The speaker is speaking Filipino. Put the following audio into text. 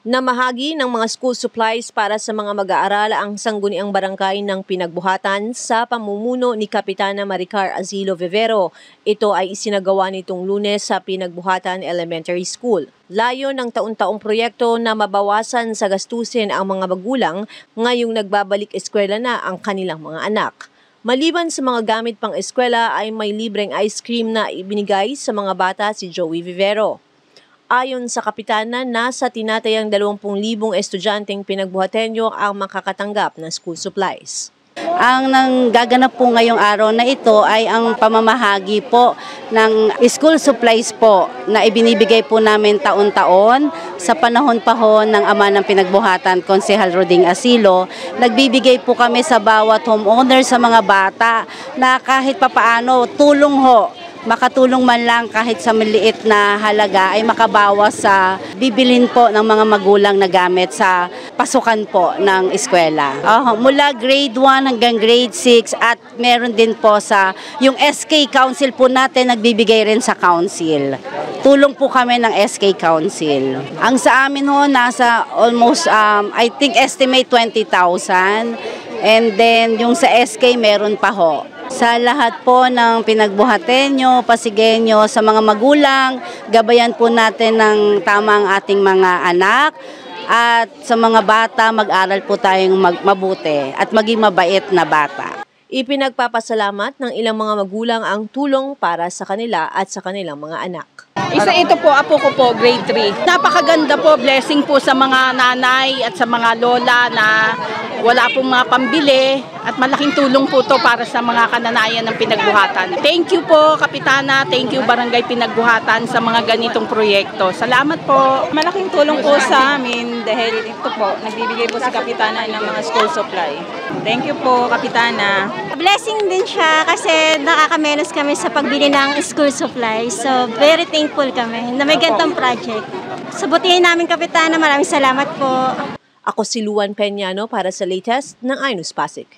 Namahagi ng mga school supplies para sa mga mag-aaral ang sangguniang barangay ng Pinagbuhatan sa pamumuno ni Kapitana Maricar Azilo Vivero. Ito ay isinagawa nitong Lunes sa Pinagbuhatan Elementary School. Layo ng taon-taong proyekto na mabawasan sa gastusin ang mga magulang ngayong nagbabalik eskwela na ang kanilang mga anak. Maliban sa mga gamit pang eskwela ay may libreng ice cream na ibinigay sa mga bata si Joey Vivero. Ayon sa kapitana, nasa tinatayang 20,000 estudyanteng pinagbuhatenyo ang makakatanggap ng school supplies. Ang nanggaganap po ngayong araw na ito ay ang pamamahagi po ng school supplies po na ibinibigay po namin taon-taon sa panahon pa ho ng ama ng pinagbuhatan, Konsehal Roding Asilo. Nagbibigay po kami sa bawat homeowner sa mga bata na kahit papaano tulong ho, makatulong man lang kahit sa maliit na halaga ay makabawas sa bibilhin po ng mga magulang na gamit sa pasukan po ng eskwela. Mula grade 1 hanggang grade 6 at meron din po sa yung SK Council po natin nagbibigay rin sa council. Tulong po kami ng SK Council. Ang sa amin ho nasa almost I think estimate 20,000 and then yung sa SK meron pa ho. Sa lahat po ng pinagbuhatenyo, pasigenyo, sa mga magulang, gabayan po natin ng tamang ating mga anak at sa mga bata, mag-aral po tayong mabuti at maging mabait na bata. Ipinagpapasalamat ng ilang mga magulang ang tulong para sa kanila at sa kanilang mga anak. Isa ito po, apo ko po, grade 3. Napakaganda po, blessing po sa mga nanay at sa mga lola na wala pong mga pambili at malaking tulong po to para sa mga kananayan ng pinagbuhatan. Thank you po, Kapitana. Thank you, Barangay Pinagbuhatan sa mga ganitong proyekto. Salamat po. Malaking tulong po sa amin dahil ito po, nagbibigay po si Kapitana ng mga school supply. Thank you po, Kapitana. Blessing din siya kasi nakakamenos kami sa pagbili ng school supplies. So, very thankful kami na may ganitong project. Sabutihin namin, Kapitana. Maraming salamat po. Ako si Luan Peñano para sa latest ng iNews Pasig.